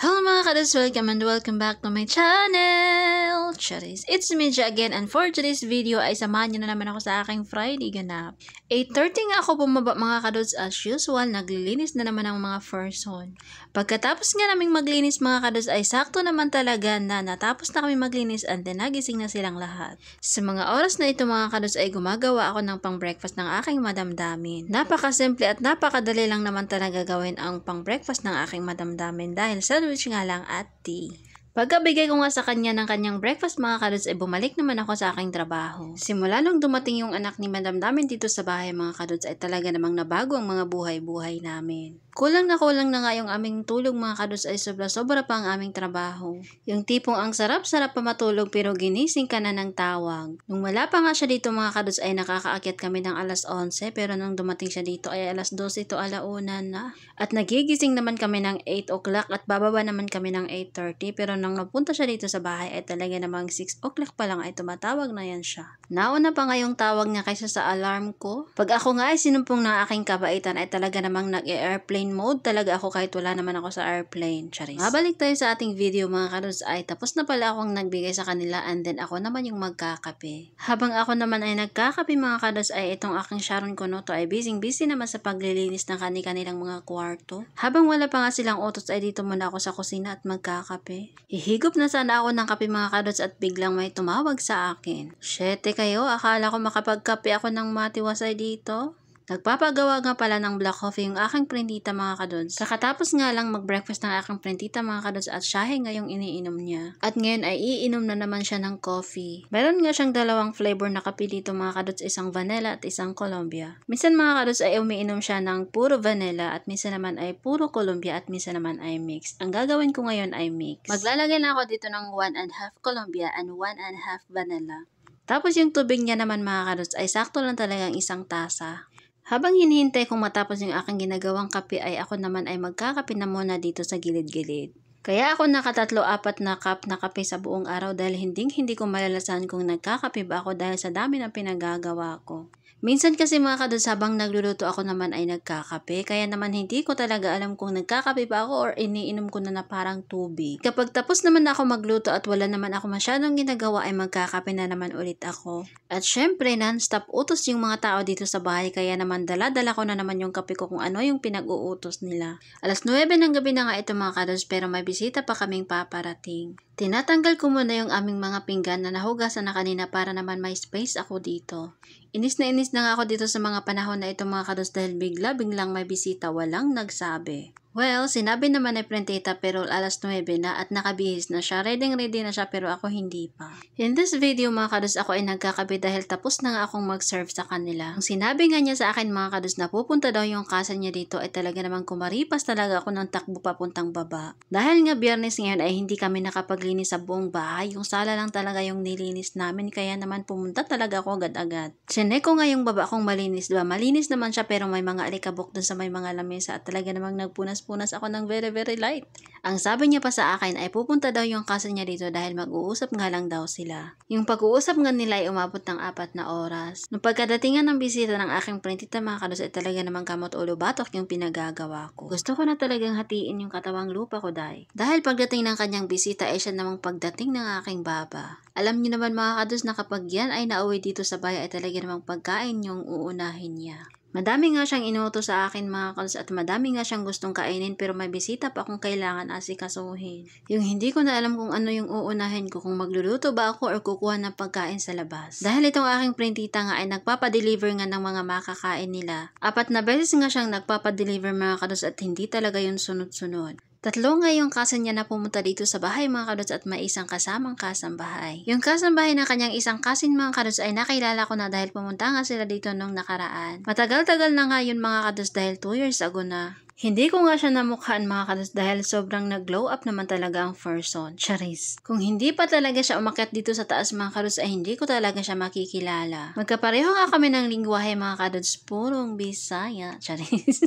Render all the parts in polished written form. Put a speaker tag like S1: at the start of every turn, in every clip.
S1: Hello mga kados, welcome back to my channel! Charis, it's me Ja again, and for today's video ay samahan nyo na naman ako sa aking Friday ganap. 8:30 nga ako bumaba mga kados as usual, naglilinis na naman ang mga person. Pagkatapos nga naming maglinis mga kados ay sakto naman talaga na natapos na kami maglinis and then nagising na silang lahat. Sa mga oras na ito mga kados ay gumagawa ako ng pang breakfast ng aking madamdamin. Napakasimple at napakadali lang naman talaga gawin ang pang breakfast ng aking madamdamin dahil sandwich nga lang at tea. Pagkabigay ko nga sa kanya ng kanyang breakfast mga kadods ay bumalik naman ako sa aking trabaho. Simula nung dumating yung anak ni madamdamin dito sa bahay mga kadods ay talaga namang nabago ang mga buhay-buhay namin. Kulang na nga yung aming tulog mga kadods ay sobra-sobra pa ang aming trabaho. Yung tipong ang sarap-sarap pa matulog pero ginising ka na ng tawag. Nung wala pa nga siya dito mga kadods ay nakakaakyat kami ng alas 11 pero nung dumating siya dito ay alas 12 to alauna na. At nagigising naman kami ng 8 o'clock at bababa naman kami ng 8:30 pero nang napunta siya dito sa bahay ay talaga namang 6 o'clock pa lang ay tumatawag na yan siya. Nauna pa nga yung tawag niya kaysa sa alarm ko. Pag ako nga ay sinumpong ng aking kabaitan ay talaga namang nag-airplane mode talaga ako kahit wala naman ako sa airplane. Charis. Mabalik tayo sa ating video mga kadods ay tapos na pala akong nagbigay sa kanila and then ako naman yung magkakape. Habang ako naman ay nagkakape mga kadods ay itong aking Sharon Konoto ay busy naman sa paglilinis ng kanilang mga kwarto. Habang wala pa nga silang utos ay dito muna ako sa kusina at magkakape. Higop na sana ako ng kape mga kadods at biglang may tumawag sa akin. Syete kayo, akala ko makapagkape ako ng matiwasay dito. Nagpapagawa nga pala ng black coffee yung aking printita mga kadods. Kakatapos nga lang mag-breakfast ng aking printita mga kadods at shahe nga yung iniinom niya. At ngayon ay iinom na naman siya ng coffee. Meron nga siyang dalawang flavor na kape dito mga kadods, isang vanilla at isang Colombia. Minsan mga kadods ay umiinom siya ng puro vanilla at minsan naman ay puro Colombia at minsan naman ay mix. Ang gagawin ko ngayon ay mix. Maglalagay na ako dito ng 1.5 Colombia and 1.5 vanilla. Tapos yung tubig niya naman mga kadods ay sakto lang talagang isang tasa. Habang hinihintay kong matapos yung aking ginagawang kape ay ako naman ay magkakape na muna dito sa gilid-gilid. Kaya ako nakatatlo-apat na cup na kape sa buong araw dahil hindi ko malalasan kung nagkakape ba ako dahil sa dami ng pinagagawa ko. Minsan kasi mga kadods habang nagluluto ako naman ay nagkakape kaya naman hindi ko talaga alam kung nagkakape ba ako or iniinom ko na parang tubig. Kapag tapos naman ako magluto at wala naman ako masyadong ginagawa ay magkakape na naman ulit ako. At syempre non-stop utos yung mga tao dito sa bahay kaya naman dala-dala ko na naman yung kape ko kung ano yung pinag-uutos nila. Alas 9 ng gabi na nga ito mga kadods pero may bisita pa kaming paparating. Tinatanggal ko muna yung aming mga pinggan na nahugasan na kanina para naman may space ako dito. Inis na nga ako dito sa mga panahon na ito mga kadods dahil biglang may bisita, walang nagsabi. Well, sinabi naman ni Prentita pero alas 9 na at nakabihis na siya. Ready na siya pero ako hindi pa. In this video mga kados ako ay nagkakape dahil tapos na nga akong mag-serve sa kanila. Ang sinabi nga niya sa akin mga kados na pupunta daw yung kasa niya dito ay talaga namang kumaripas talaga ako ng takbo papuntang baba. Dahil nga Biyernes ngayon ay hindi kami nakapaglinis sa buong bahay. Yung sala lang talaga yung nilinis namin kaya naman pumunta talaga ako agad-agad. Sinek ko nga yung baba kong malinis, diba? Malinis naman siya pero may mga alikabok dun sa may mga lamesa at talaga namang nagpunas ako ng very light. Ang sabi niya pa sa akin ay pupunta daw yung kasa niya dito dahil mag-uusap nga lang daw sila. Yung pag-uusap nga nila ay umabot ng 4 na oras. Nung pagkadatingan ng bisita ng aking printita mga kados ay talaga namang kamot ulo batok yung pinagagawa ko. Gusto ko na talagang hatiin yung katawang lupa ko dahil pagdating ng kanyang bisita ay siya namang pagdating ng aking baba. Alam niyo naman mga kados na kapag yan ay nauwi dito sa bahay ay talaga namang pagkain yung uunahin niya. Madami nga siyang inuutos sa akin mga kados at madami nga siyang gustong kainin pero may bisita pa akong kailangan asikasuhin. Yung hindi ko na alam kung ano yung uunahin ko, kung magluluto ba ako or kukuha ng pagkain sa labas. Dahil itong aking printita nga ay nagpapadeliver nga ng mga makakain nila. 4 na beses nga siyang nagpapadeliver mga kados at hindi talaga yun sunod-sunod. 3 nga yung kasa niya na pumunta dito sa bahay mga kadods at may isang kasamang kasambahay. Yung kasambahay ng kanyang isang kasin mga kadods ay nakilala ko na dahil pumunta nga sila dito nung nakaraan. Matagal-tagal na nga yun mga kadods dahil 2 years ago na. Hindi ko nga siya namukhaan mga kadods dahil sobrang nag-glow up naman talaga ang person. Charis. Kung hindi pa talaga siya umakyat dito sa taas mga kadods ay hindi ko talaga siya makikilala. Magkapareho nga kami ng lingwahe mga kadods, purong Bisaya. Charis.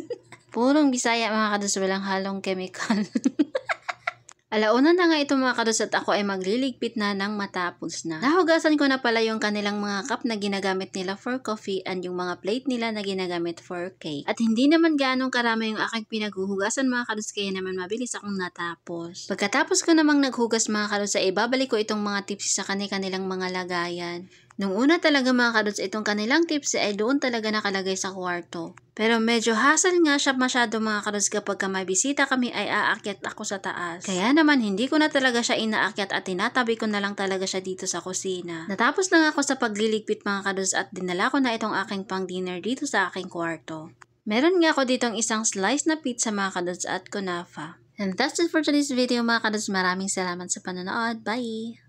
S1: Purong Bisaya mga kadods, walang halong chemical. Alauna na nga ito mga kadods at ako ay magliligpit na ng matapos na. Nahugasan ko na pala yung kanilang mga cup na ginagamit nila for coffee and yung mga plate nila na ginagamit for cake. At hindi naman ganong karami yung aking pinaghuhugasan mga kadods kaya naman mabilis akong natapos. Pagkatapos ko namang naghugas mga kadods ay ibabalik ko itong mga tips sa kanilang mga lagayan. Nung una talaga mga kadods, itong kanilang tips ay doon talaga nakalagay sa kwarto. Pero medyo hassle nga siya masyado mga kadods kapag may bisita kami ay aakyat ako sa taas. Kaya naman hindi ko na talaga siya inaakyat at tinatabi ko na lang talaga siya dito sa kusina. Natapos na ako sa pagliligpit mga kadods at dinala ko na itong aking pang dinner dito sa aking kwarto. Meron nga ako ditong isang slice na pizza mga kadods at kunafa. And that's it for today's video mga kadods. Maraming salamat sa panonood. Bye!